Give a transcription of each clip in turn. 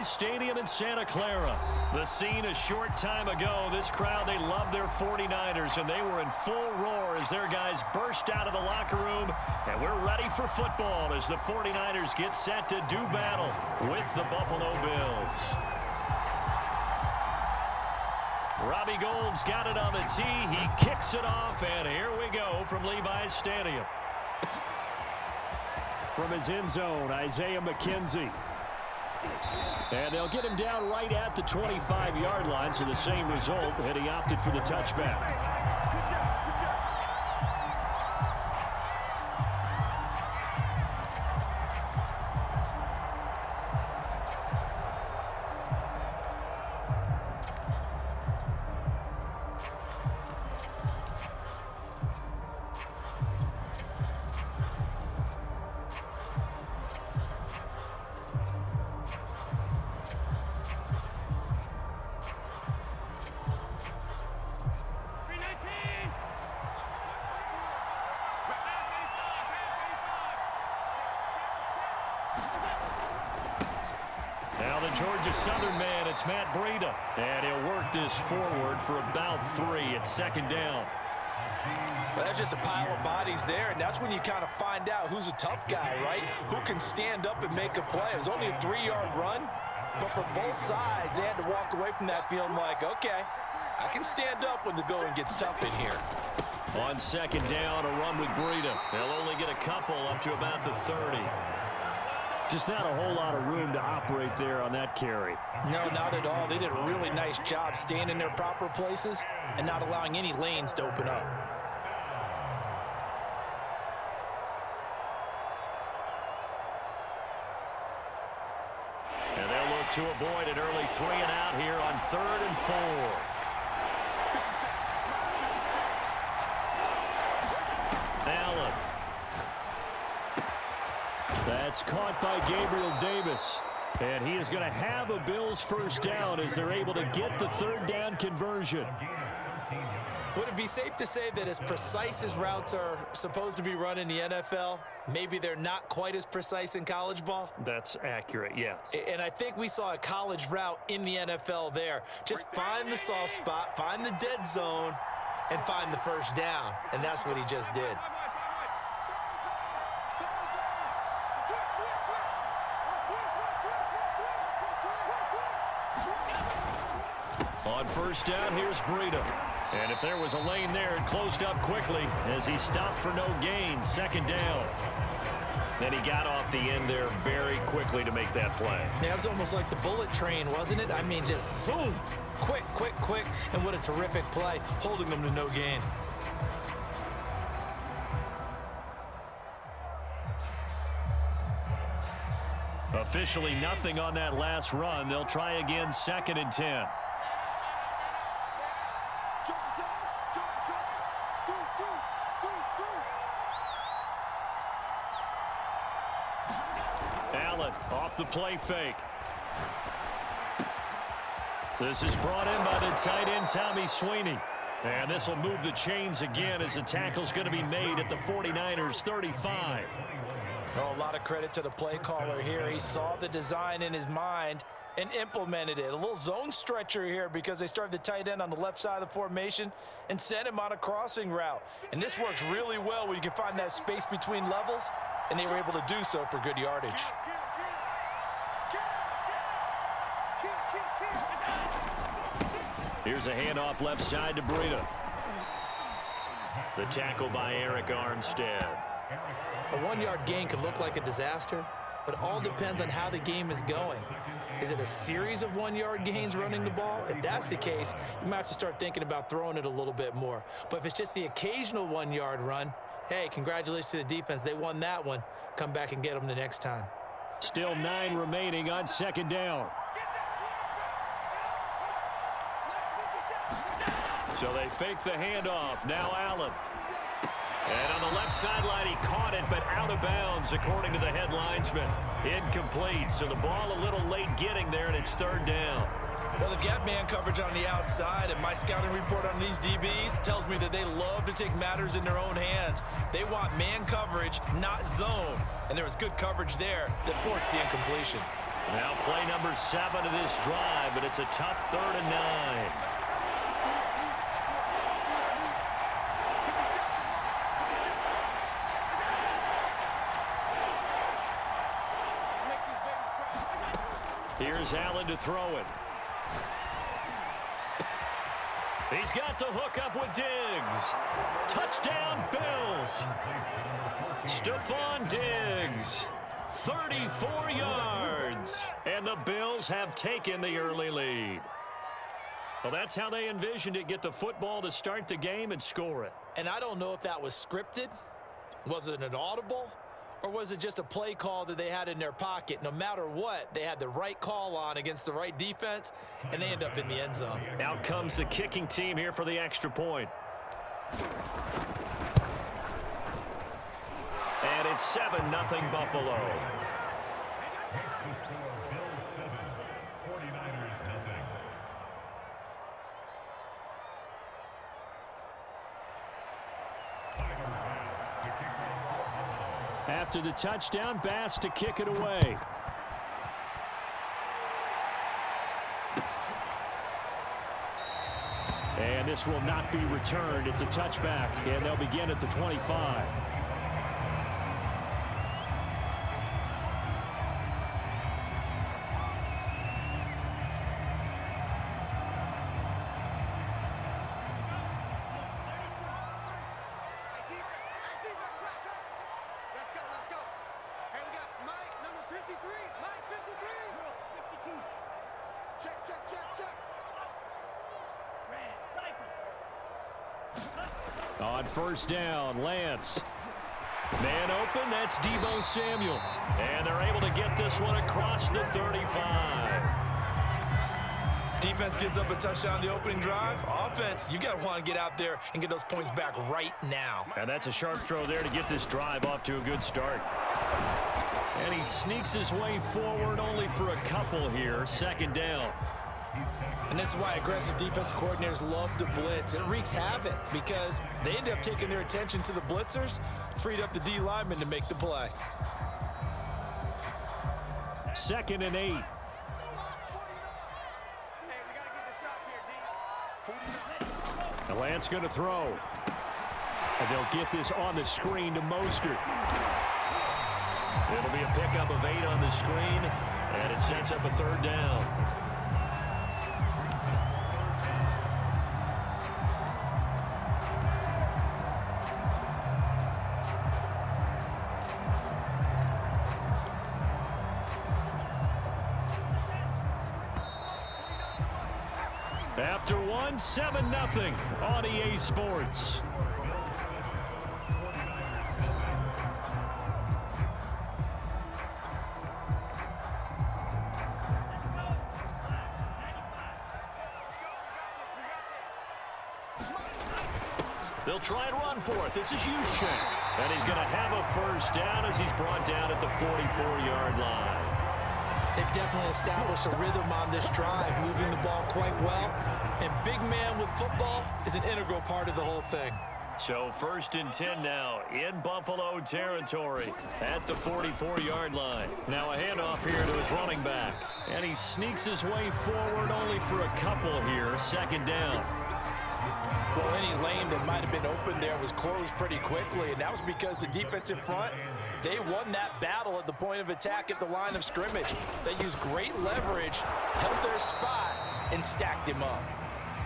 Levi's Stadium in Santa Clara. The scene a short time ago. This crowd, they love their 49ers, and they were in full roar as their guys burst out of the locker room. And we're ready for football as the 49ers get set to do battle with the Buffalo Bills. Robbie Gould's got it on the tee. He kicks it off, and here we go from Levi's Stadium. From his end zone, Isaiah McKenzie. And they'll get him down right at the 25-yard line, so the same result, and he opted for the touchback. Now the Georgia Southern man, it's Matt Breida. And he'll work this forward for about 3 at second down. Well, that's just a pile of bodies there, and that's when you kind of find out who's a tough guy, right? Who can stand up and make a play. It was only a 3-yard run, but for both sides, they had to walk away from that feeling like, okay, I can stand up when the going gets tough in here. On second down, a run with Breida. They'll only get a couple up to about the 30. Just not a whole lot of room to operate there on that carry. No, not at all. They did a really nice job staying in their proper places and not allowing any lanes to open up. And they'll look to avoid an early 3 and out here on 3rd and 4. Allen. That's caught by Gabriel Davis. And he is going to have a Bills first down as they're able to get the 3rd down conversion. Would it be safe to say that as precise as routes are supposed to be run in the NFL, maybe they're not quite as precise in college ball? That's accurate, yes. And I think we saw a college route in the NFL there. Just find the soft spot, find the dead zone, and find the first down. And that's what he just did. On first down, here's Breida. And if there was a lane there, it closed up quickly as he stopped for no gain. Second down. Then he got off the end there very quickly to make that play. Yeah, it was almost like the bullet train, wasn't it? I mean, just zoom. Quick, quick, quick. And what a terrific play, holding them to no gain. Officially nothing on that last run. They'll try again 2nd and 10. Allen off the play fake. This is brought in by the tight end, Tommy Sweeney. And this will move the chains again as the tackle's going to be made at the 49ers 35. Oh, a lot of credit to the play caller here. He saw the design in his mind and implemented it. A little zone stretcher here because they started the tight end on the left side of the formation and sent him on a crossing route. And this works really well when you can find that space between levels, and they were able to do so for good yardage. Here's a handoff left side to Breida. The tackle by Eric Armstead. A 1-yard gain could look like a disaster, but it all depends on how the game is going. Is it a series of 1-yard gains running the ball? If that's the case, you might have to start thinking about throwing it a little bit more. But if it's just the occasional 1-yard run, hey, congratulations to the defense. They won that one. Come back and get them the next time. Still 9 remaining on second down. So they fake the handoff. Now Allen. And on the left sideline, he caught it, but out of bounds, according to the head linesman. Incomplete. So the ball a little late getting there, and it's 3rd down. Well, they've got man coverage on the outside, and my scouting report on these DBs tells me that they love to take matters in their own hands. They want man coverage, not zone. And there was good coverage there that forced the incompletion. Now play number 7 of this drive, but it's a tough 3rd and 9. Here's Allen to throw it. He's got the hook up with Diggs. Touchdown, Bills. Stephon Diggs, 34 yards. And the Bills have taken the early lead. Well, that's how they envisioned it. Get the football to start the game and score it. And I don't know if that was scripted. Was it an audible? Or was it just a play call that they had in their pocket? No matter what, they had the right call on against the right defense, and they end up in the end zone. Out comes the kicking team here for the extra point. And it's 7-0 Buffalo. After the touchdown, Bass to kick it away. And this will not be returned. It's a touchback, and they'll begin at the 25. On first down, Lance. Man open, that's Deebo Samuel. And they're able to get this one across the 35. Defense gives up a touchdown the opening drive. Offense, you got to want to get out there and get those points back right now. And that's a sharp throw there to get this drive off to a good start. And he sneaks his way forward only for a couple here. 2nd down. And this is why aggressive defensive coordinators love to blitz. It wreaks havoc because they end up taking their attention to the blitzers, freed up the D lineman to make the play. 2nd and 8. The Lance going to throw. And they'll get this on the screen to Mostert. It'll be a pickup of 8 on the screen, and it sets up a 3rd down. After one, 7-0 on EA Sports. They'll try and run for it. This is Juszczyk. And he's going to have a first down as he's brought down at the 44-yard line. They've definitely established a rhythm on this drive, moving the ball quite well. And big man with football is an integral part of the whole thing. So 1st and 10 now in Buffalo territory at the 44-yard line. Now a handoff here to his running back. And he sneaks his way forward only for a couple here. 2nd down. Well, any lane that might have been open there was closed pretty quickly, and that was because the defensive front, they won that battle at the point of attack at the line of scrimmage. They used great leverage, held their spot, and stacked him up.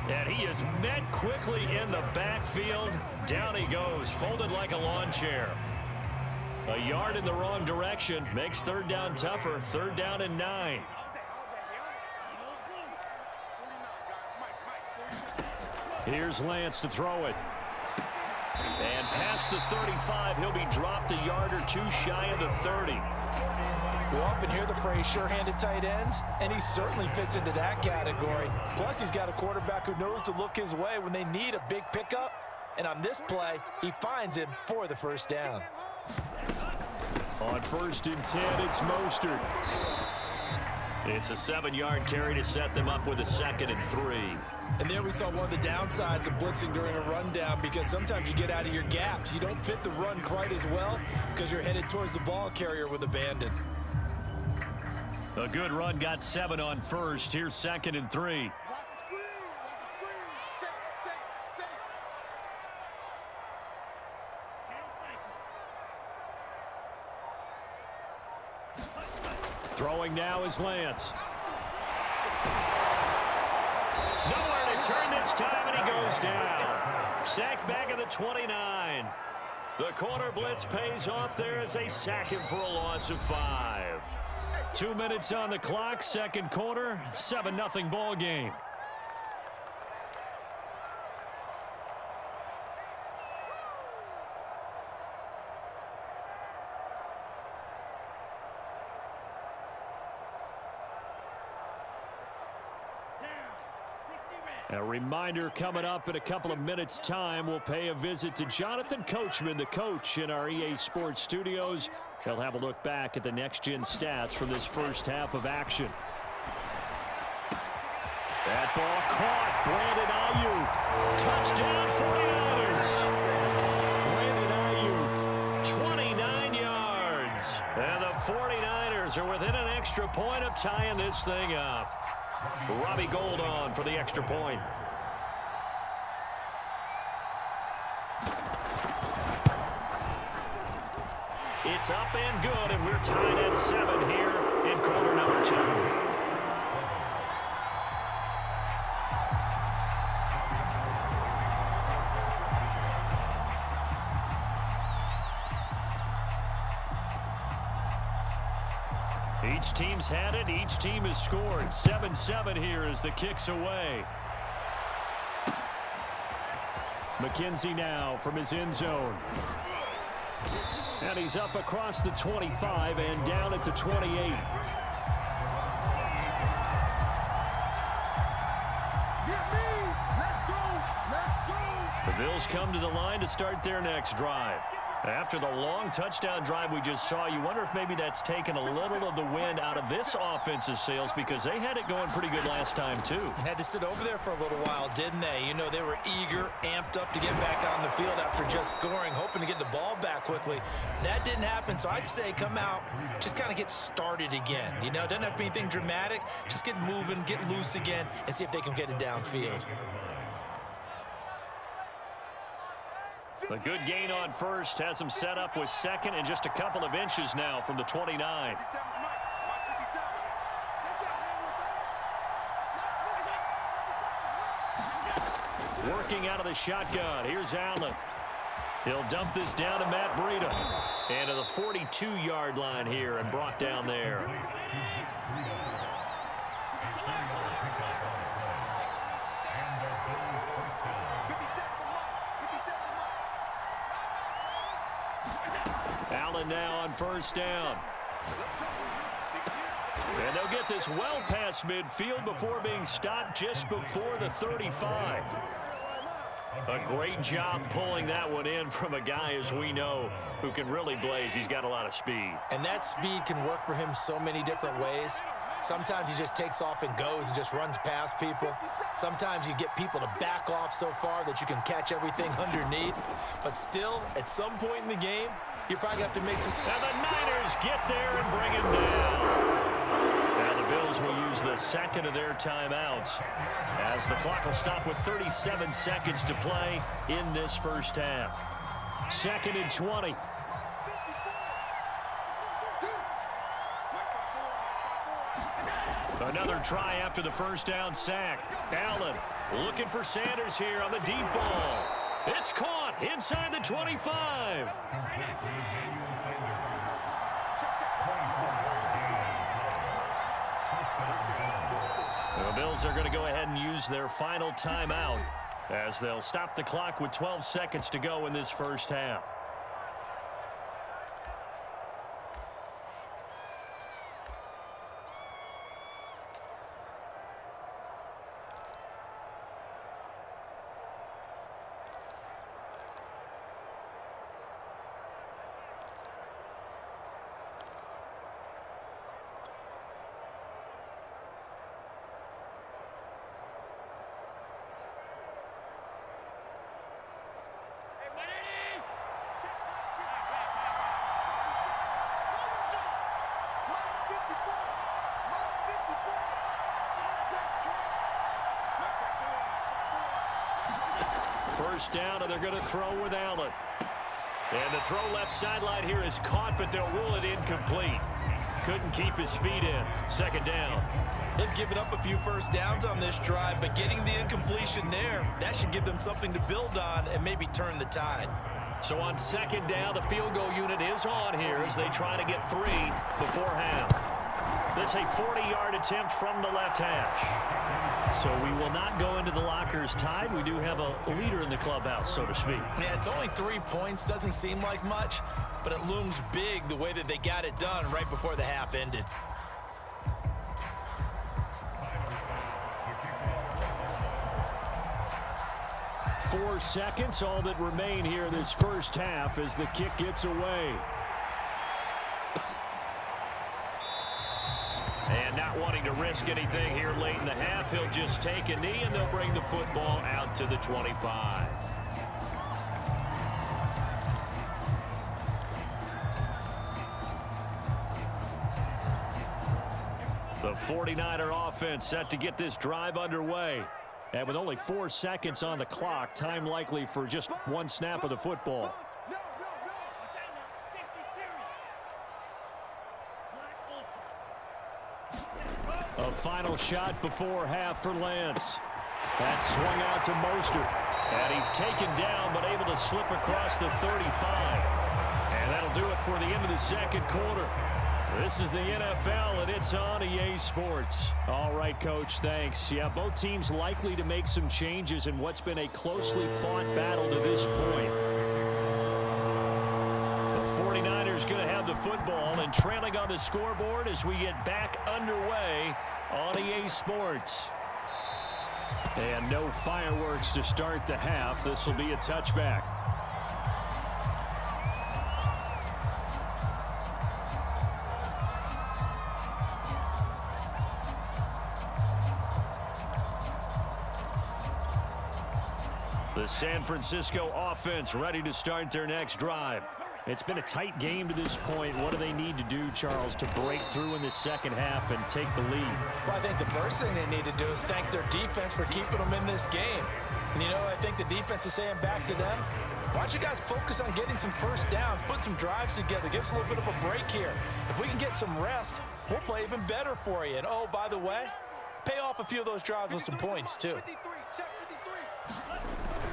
And he is met quickly in the backfield. Down he goes, folded like a lawn chair. A yard in the wrong direction makes 3rd down tougher. 3rd down and 9. Here's Lance to throw it. And past the 35, he'll be dropped a yard or two shy of the 30. We often hear the phrase sure-handed tight ends, and he certainly fits into that category. Plus, he's got a quarterback who knows to look his way when they need a big pickup. And on this play, he finds him for the first down. On 1st and 10, it's Mostert. It's a 7-yard carry to set them up with a 2nd and 3. And there we saw one of the downsides of blitzing during a rundown, because sometimes you get out of your gaps. You don't fit the run quite as well because you're headed towards the ball carrier with abandon. A good run, got 7 on first. Here's 2nd and 3. Throwing now is Lance. Nowhere to turn this time, and he goes down. Sacked back at the 29. The corner blitz pays off there as they sack him for a loss of 5. 2 minutes on the clock, second quarter, 7-0 ball game. A reminder coming up in a couple of minutes' time. We'll pay a visit to Jonathan Coachman, the coach in our EA Sports studios. He'll have a look back at the next-gen stats from this first half of action. That ball caught. Brandon Ayuk. Touchdown 49ers. 29 yards. And the 49ers are within an extra point of tying this thing up. Robbie Gould on for the extra point. It's up and good, and we're tied at 7 here in quarter number 2. Each team's had it. Each team has scored. 7-7 here as the kick's away. McKenzie now from his end zone. And he's up across the 25 and down at the 28. The Bills come to the line to start their next drive. After the long touchdown drive we just saw, you wonder if maybe that's taken a little of the wind out of this offensive sails, because they had it going pretty good last time, too. Had to sit over there for a little while, didn't they? You know, they were eager, amped up to get back on the field after just scoring, hoping to get the ball back quickly. That didn't happen, so I'd say come out, just kind of get started again. You know, doesn't have to be anything dramatic. Just get moving, get loose again, and see if they can get it downfield. A good gain on first has him set up with second and just a couple of inches now from the 29. Working out of the shotgun. Here's Allen. He'll dump this down to Matt Breida. And to the 42-yard line here and brought down there. Allen now on first down. And they'll get this well past midfield before being stopped just before the 35. A great job pulling that one in from a guy, as we know, who can really blaze. He's got a lot of speed. And that speed can work for him so many different ways. Sometimes he just takes off and goes and just runs past people. Sometimes you get people to back off so far that you can catch everything underneath. But still, at some point in the game, you probably have to make some... And the Niners get there and bring him down. Now the Bills will use the second of their timeouts as the clock will stop with 37 seconds to play in this first half. 2nd and 20. Another try after the first down sack. Allen looking for Sanders here on the deep ball. It's caught inside the 25. The Bills are going to go ahead and use their final timeout as they'll stop the clock with 12 seconds to go in this first half. first down, and they're going to throw with Allen. And the throw left sideline here is caught, but they'll rule it incomplete. Couldn't keep his feet in. Second down. They've given up a few first downs on this drive, but getting the incompletion there, that should give them something to build on and maybe turn the tide. So on second down, the field goal unit is on here as they try to get 3 before half. This is a 40-yard attempt from the left hash. So we will not go into the lockers tied. We do have a leader in the clubhouse, so to speak. Yeah, it's only 3 points. Doesn't seem like much, but it looms big the way that they got it done right before the half ended. Four seconds, all that remain here this first half as the kick gets away. And not wanting to risk anything here late in the half, he'll just take a knee, and they'll bring the football out to the 25. The 49er offense set to get this drive underway. And with only 4 seconds on the clock, time likely for just one snap of the football. A final shot before half for Lance. That swung out to Mostert. And he's taken down, but able to slip across the 35. And that'll do it for the end of the second quarter. This is the NFL, and it's on EA Sports. All right, Coach, thanks. Yeah, both teams likely to make some changes in what's been a closely fought battle to this point. The 49ers going to have the football and trailing on the scoreboard as we get back underway on EA Sports. And no fireworks to start the half. This will be a touchback. The San Francisco offense ready to start their next drive. It's been a tight game to this point. What do they need to do, Charles, to break through in the second half and take the lead? Well, I think the first thing they need to do is thank their defense for keeping them in this game. And, you know, I think the defense is saying back to them, why don't you guys focus on getting some first downs, put some drives together, give us a little bit of a break here. If we can get some rest, we'll play even better for you. And, oh, by the way, pay off a few of those drives with some points, too.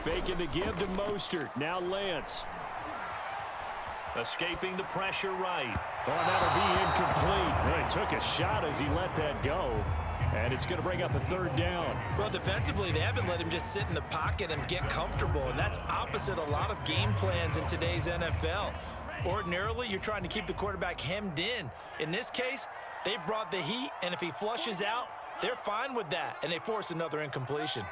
Faking the give to Mostert. Now Lance. Escaping the pressure right. Oh, that'll be incomplete. Well, he took a shot as he let that go. And it's going to bring up a third down. Well, defensively, they haven't let him just sit in the pocket and get comfortable. And that's opposite a lot of game plans in today's NFL. Ordinarily, you're trying to keep the quarterback hemmed in. In this case, they brought the heat, and if he flushes out, they're fine with that. And they force another incompletion.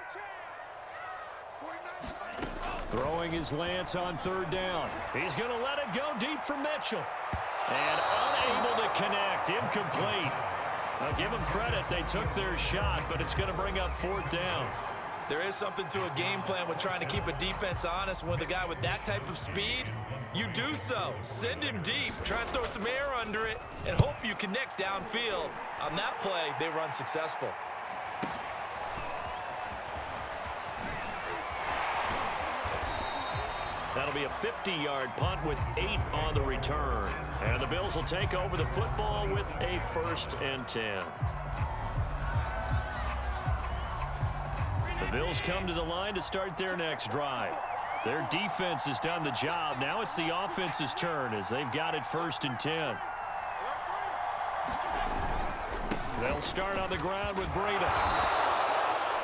Throwing his Lance on third down. He's going to let it go deep for Mitchell. And unable to connect. Incomplete. I'll give them credit. They took their shot, but it's going to bring up fourth down. There is something to a game plan with trying to keep a defense honest. When the guy with that type of speed, you do so. Send him deep. Try and throw some air under it and hope you connect downfield. On that play, they were unsuccessful. That'll be a 50-yard punt with 8 on the return. And the Bills will take over the football with a 1st and 10. The Bills come to the line to start their next drive. Their defense has done the job. Now it's the offense's turn as they've got it 1st and 10. They'll start on the ground with Breda.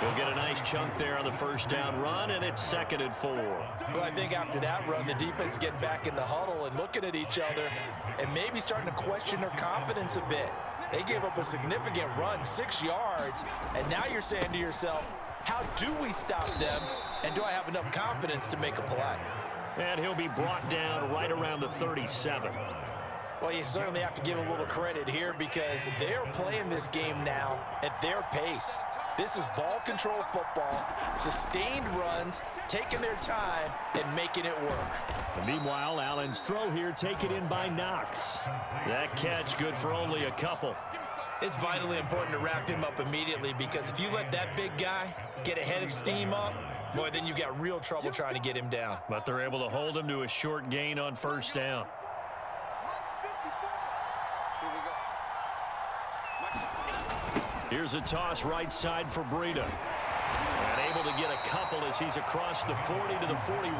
He'll get a nice chunk there on the first down run, and it's 2nd and 4. Well, I think after that run, the defense is getting back in the huddle and looking at each other and maybe starting to question their confidence a bit. They gave up a significant run, 6 yards, and now you're saying to yourself, how do we stop them, and do I have enough confidence to make a play? And he'll be brought down right around the 37. Well, you certainly have to give a little credit here because they're playing this game now at their pace. This is ball control football, sustained runs, taking their time, and making it work. And meanwhile, Allen's throw here taken in by Knox. That catch good for only a couple. It's vitally important to wrap him up immediately because if you let that big guy get a head of steam up, Boy, then you've got real trouble trying to get him down. But they're able to hold him to a short gain on first down. Here's a toss right side for Breida. And able to get a couple as he's across the 40 to the 41.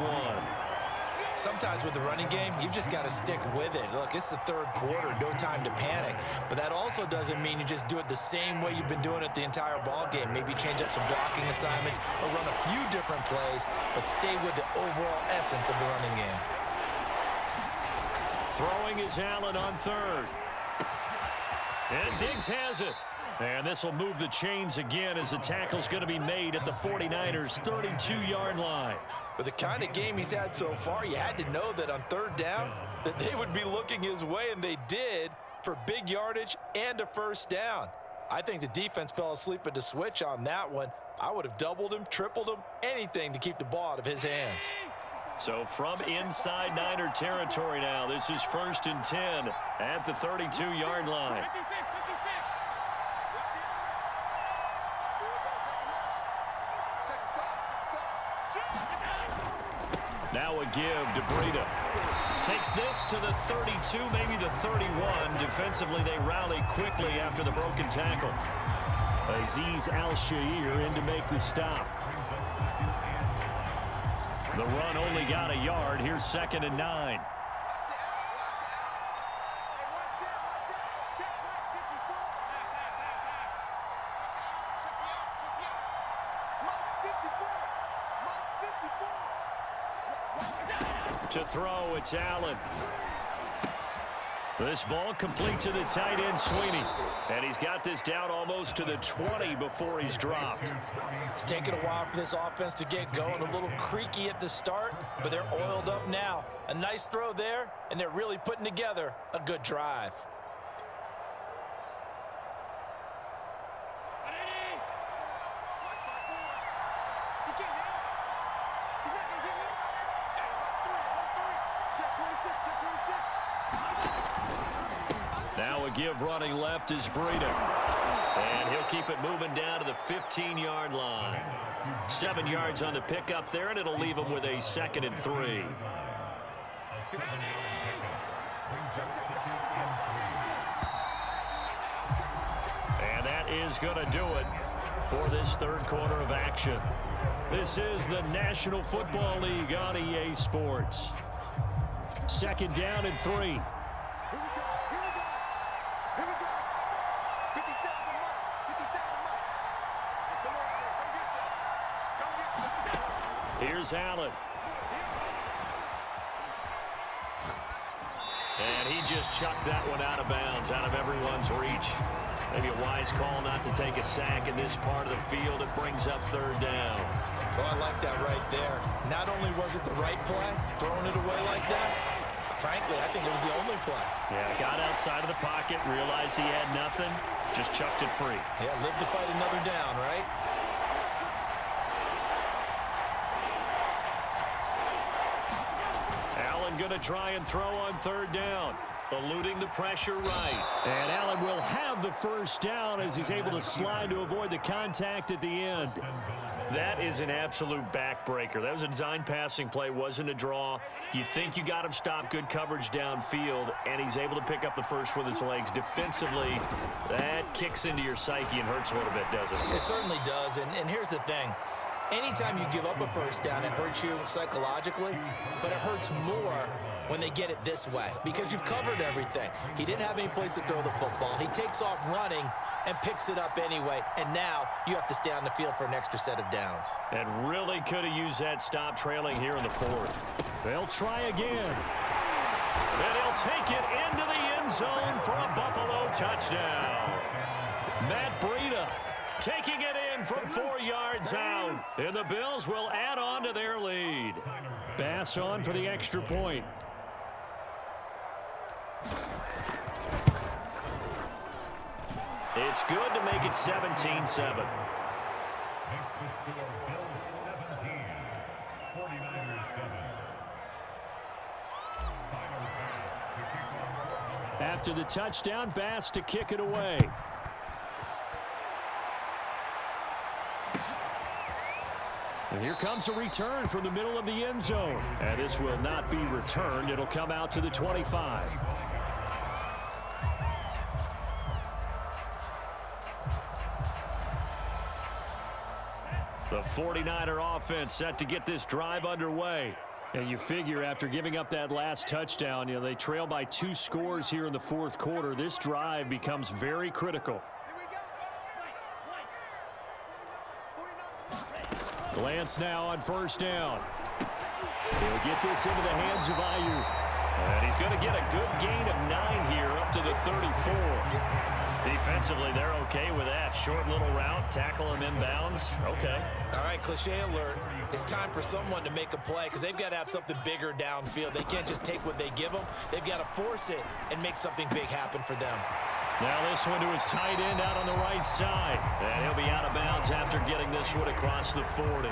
Sometimes with the running game, you've just got to stick with it. Look, it's the third quarter, no time to panic. But that also doesn't mean you just do it the same way you've been doing it the entire ball game. Maybe change up some blocking assignments or run a few different plays, but stay with the overall essence of the running game. Throwing is Allen on third. And Diggs has it. And this will move the chains again as the tackle's going to be made at the 49ers' 32-yard line. With the kind of game he's had so far, you had to know that on third down that they would be looking his way, and they did, for big yardage and a first down. I think the defense fell asleep at the switch on that one. I would have doubled him, tripled him, anything to keep the ball out of his hands. So from inside Niner territory now, this is 1st and 10 at the 32-yard line. Now a give to Breida. Takes this to the 32, maybe the 31. Defensively, they rally quickly after the broken tackle. Azeez Al-Shaair in to make the stop. The run only got a yard. Here's 2nd and 9. To throw, it's Allen. This ball complete to the tight end, Sweeney. And he's got this down almost to the 20 before he's dropped. It's taken a while for this offense to get going. A little creaky at the start, but they're oiled up now. A nice throw there, and they're really putting together a good drive. Now a give running left is Breida. And he'll keep it moving down to the 15-yard line. 7 yards on the pickup there, and it'll leave him with a 2nd and 3. And that is going to do it for this third quarter of action. This is the National Football League on EA Sports. 2nd down and 3. Here's Allen. And he just chucked that one out of bounds, out of everyone's reach. Maybe a wise call not to take a sack in this part of the field. It brings up 3rd down. Oh, I like that right there. Not only was it the right play, throwing it away like that, frankly, I think it was the only play. Yeah, got outside of the pocket, realized he had nothing, just chucked it free. Yeah, live to fight another down, right? Allen going to try and throw on 3rd down. Eluding the pressure right. And Allen will have the first down as he's able to slide to avoid the contact at the end. That is an absolute backbreaker. That was a design passing play, wasn't a draw. You think you got him stopped, good coverage downfield, and he's able to pick up the first with his legs. Defensively, that kicks into your psyche and hurts a little bit, doesn't it? It certainly does, and here's the thing. Anytime you give up a first down, it hurts you psychologically, but it hurts more when they get it this way because you've covered everything. He didn't have any place to throw the football. He takes off running and picks it up anyway, and now you have to stay on the field for an extra set of downs. And really could have used that stop trailing here in the 4th. They'll try again. And he'll take it into the end zone for a Buffalo touchdown. Matt Breida taking it in from 4 yards out. And the Bills will add on to their lead. Bass on for the extra point. It's good to make it 17-7. After the touchdown, Bass to kick it away. And here comes a return from the middle of the end zone. And this will not be returned. It'll come out to the 25. The 49er offense set to get this drive underway. And you figure after giving up that last touchdown, they trail by 2 scores here in the fourth quarter. This drive becomes very critical. Lance now on first down. He'll get this into the hands of Aiyuk. And he's going to get a good gain of 9 here up to the 34. Defensively, they're okay with that. Short little route, tackle him inbounds. Okay. All right, cliche alert. It's time for someone to make a play because they've got to have something bigger downfield. They can't just take what they give them. They've got to force it and make something big happen for them. Now this one to his tight end out on the right side. And he'll be out of bounds after getting this one across the 40.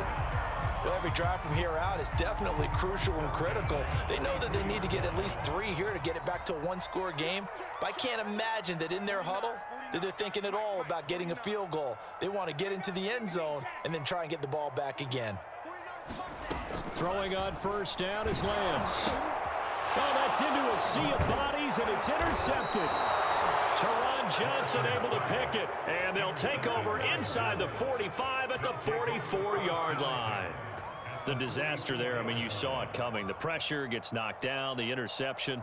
Well, every drive from here out is definitely crucial and critical. They know that they need to get at least 3 here to get it back to a 1-score game. But I can't imagine that in their huddle that they're thinking at all about getting a field goal. They want to get into the end zone and then try and get the ball back again. Throwing on first down is Lance. Oh, that's into a sea of bodies, and it's intercepted. Teron Johnson able to pick it, and they'll take over inside the 45 at the 44-yard line. The disaster there, I mean, you saw it coming. The pressure gets knocked down, the interception.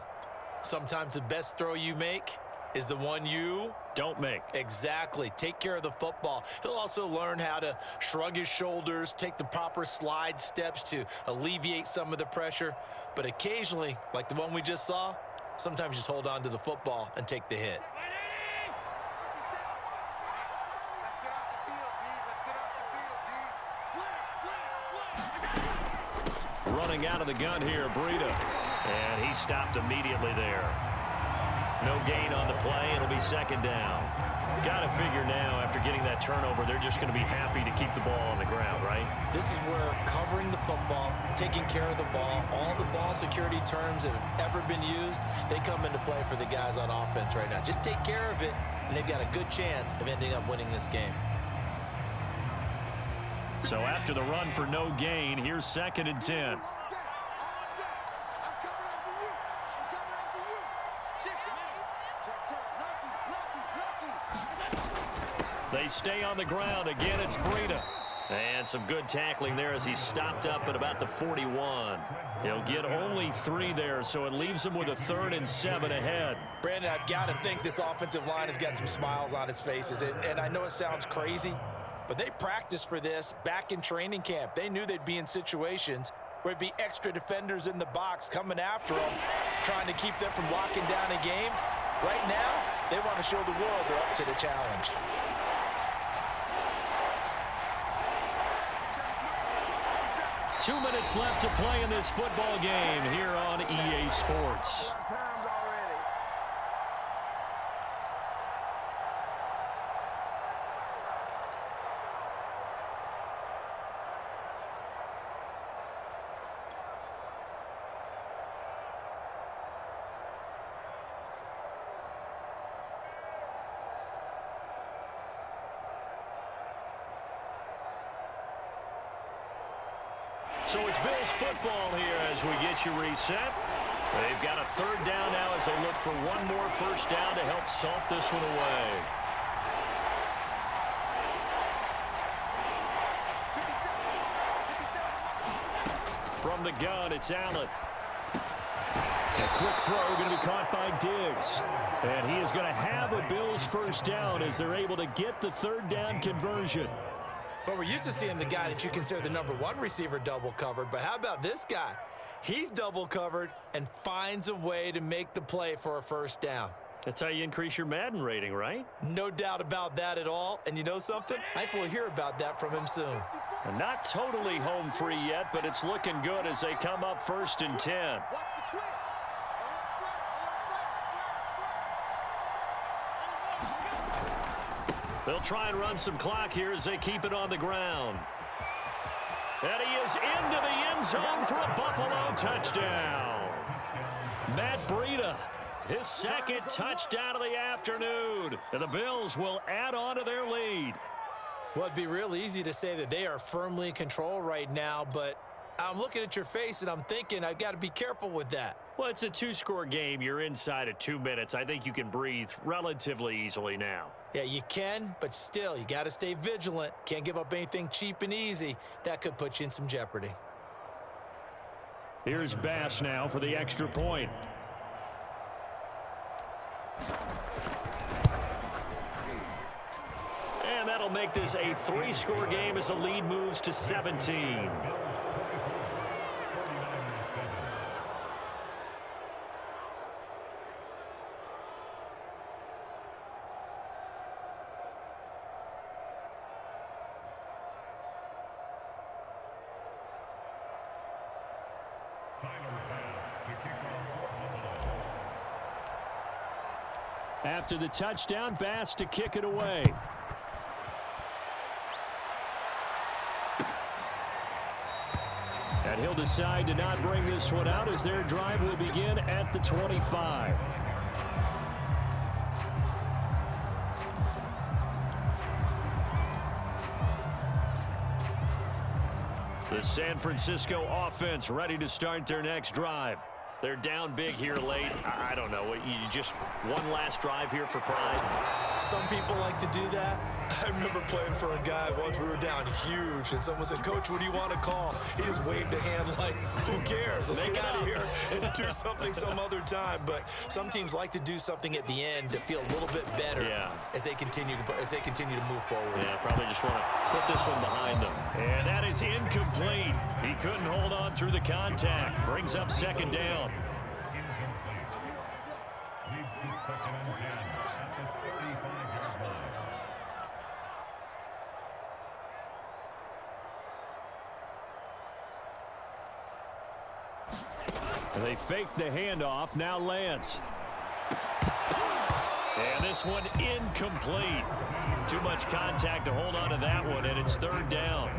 Sometimes the best throw you make is the one you don't make. Exactly. Take care of the football. He'll also learn how to shrug his shoulders, take the proper slide steps to alleviate some of the pressure. But occasionally, like the one we just saw, sometimes just hold on to the football and take the hit. Running out of the gun here, Breida. And he stopped immediately there. No gain on the play. It'll be second down. Got to figure now, after getting that turnover, they're just going to be happy to keep the ball on the ground, right? This is where covering the football, taking care of the ball, all the ball security terms that have ever been used, they come into play for the guys on offense right now. Just take care of it, and they've got a good chance of ending up winning this game. So after the run for no gain, here's 2nd and 10. They stay on the ground. Again, it's Breida. And some good tackling there as he stopped up at about the 41. He'll get only 3 there, so it leaves him with a 3rd and 7 ahead. Brandon, I've got to think this offensive line has got some smiles on its faces. And I know it sounds crazy, but they practiced for this back in training camp. They knew they'd be in situations where it'd be extra defenders in the box coming after them, trying to keep them from locking down a game. Right now, they want to show the world they're up to the challenge. 2 minutes left to play in this football game here on EA Sports. So it's Bills football here as we get you reset. They've got a 3rd down now as they look for one more first down to help salt this one away. From the gun, it's Allen. A quick throw going to be caught by Diggs. And he is going to have a Bills first down as they're able to get the 3rd down conversion. But we're used to seeing the guy that you consider the #1 receiver double covered. But how about this guy? He's double covered and finds a way to make the play for a first down. That's how you increase your Madden rating, right? No doubt about that at all. And you know something? I think we'll hear about that from him soon. And not totally home free yet, but it's looking good as they come up 1st and 10. They'll try and run some clock here as they keep it on the ground. And he is into the end zone for a Buffalo touchdown. Matt Breida, his 2nd touchdown of the afternoon. And the Bills will add on to their lead. Well, it'd be real easy to say that they are firmly in control right now, but I'm looking at your face and I'm thinking I've got to be careful with that. Well, it's a two-score game. You're inside of 2 minutes. I think you can breathe relatively easily now. Yeah, you can, but still, you got to stay vigilant. Can't give up anything cheap and easy. That could put you in some jeopardy. Here's Bass now for the extra point. And that'll make this a 3-score game as the lead moves to 17. After the touchdown, Bass to kick it away. And he'll decide to not bring this one out as their drive will begin at the 25. The San Francisco offense ready to start their next drive. They're down big here late. I don't know. You just one last drive here for pride. Some people like to do that. I remember playing for a guy once. We were down huge, and someone said, "Coach, what do you want to call?" He just waved a hand like, "Who cares? Let's get out of here and do something some other time." But some teams like to do something at the end to feel a little bit better as they continue to move forward. Yeah, probably just want to put this one behind them. And that is incomplete. He couldn't hold on through the contact. Brings up second down. And they fake the handoff. Now Lance. And this one incomplete. Too much contact to hold on to that one, and it's third down.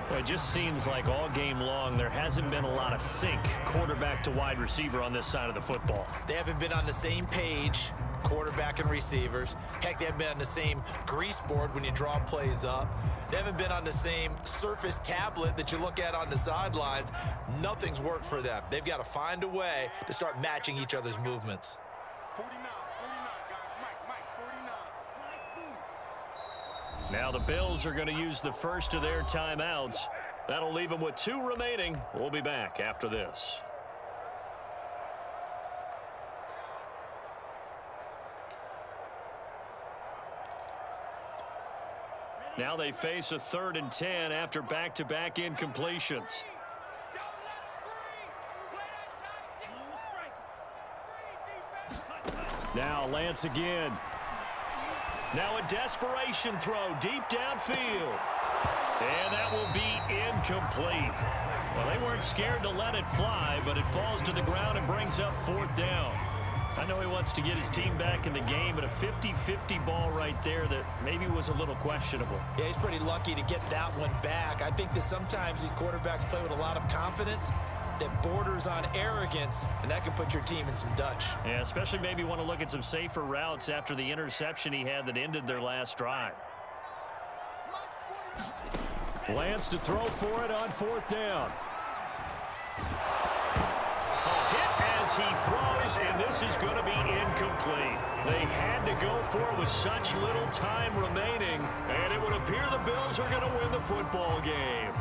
Well, it just seems like all game long there hasn't been a lot of sync quarterback to wide receiver on this side of the football. They haven't been on the same page, quarterback and receivers. Heck, they haven't been on the same grease board when you draw plays up. They haven't been on the same surface tablet that you look at on the sidelines. Nothing's worked for them. They've got to find a way to start matching each other's movements. 49, guys. Mike, 49. Now the Bills are going to use the first of their timeouts. That'll leave them with 2 remaining. We'll be back after this. Now they face a 3rd and 10 after back-to-back incompletions. Now Lance again. Now a desperation throw deep downfield. And that will be incomplete. Well, they weren't scared to let it fly, but it falls to the ground and brings up 4th down. I know he wants to get his team back in the game, but a 50-50 ball right there that maybe was a little questionable. Yeah, he's pretty lucky to get that one back. I think that sometimes these quarterbacks play with a lot of confidence that borders on arrogance, and that can put your team in some Dutch. Yeah, especially maybe want to look at some safer routes after the interception he had that ended their last drive. Lance to throw for it on 4th down. As he throws, and this is going to be incomplete. They had to go for it with such little time remaining, and it would appear the Bills are going to win the football game.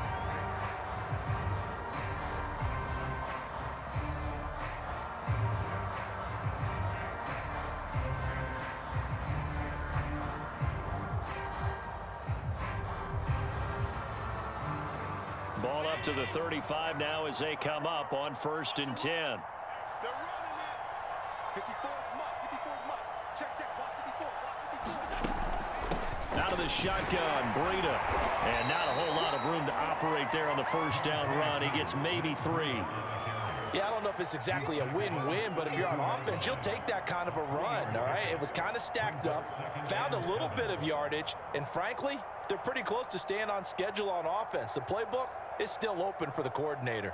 Ball up to the 35 now as they come up on 1st and 10. They're running it. 54's Mike. Check. Watch 54. Out of the shotgun, Breida. And not a whole lot of room to operate there on the 1st down run. He gets maybe 3. Yeah, I don't know if it's exactly a win-win, but if you're on offense, you'll take that kind of a run, all right? It was kind of stacked up, found a little bit of yardage, and frankly, they're pretty close to staying on schedule on offense. The playbook is still open for the coordinator.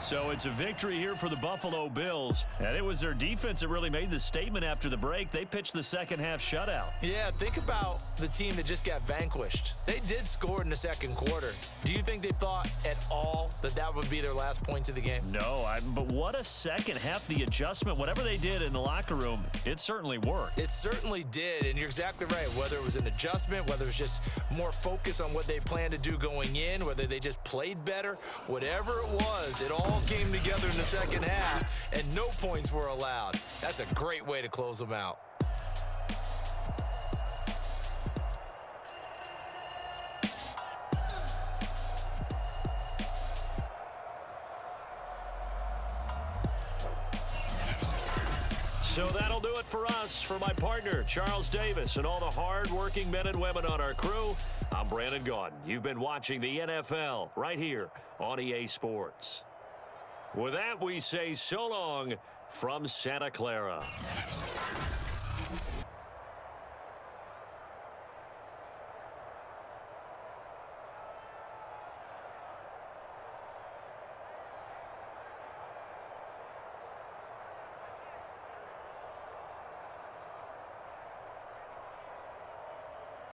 So it's a victory here for the Buffalo Bills. And it was their defense that really made the statement after the break. They pitched the second half shutout. Yeah, think about the team that just got vanquished. They did score in the second quarter. Do you think they thought at all that that would be their last points of the game? No, but what a second half. The adjustment, whatever they did in the locker room, it certainly worked. It certainly did, and you're exactly right. Whether it was an adjustment, whether it was just more focus on what they planned to do going in, whether they just played better, whatever it was, it all came together in the second half, and no points were allowed. That's a great way to close them out. So that'll do it for us. For my partner, Charles Davis, and all the hard-working men and women on our crew, I'm Brandon Gaudin. You've been watching the NFL right here on EA Sports. With that, we say so long from Santa Clara.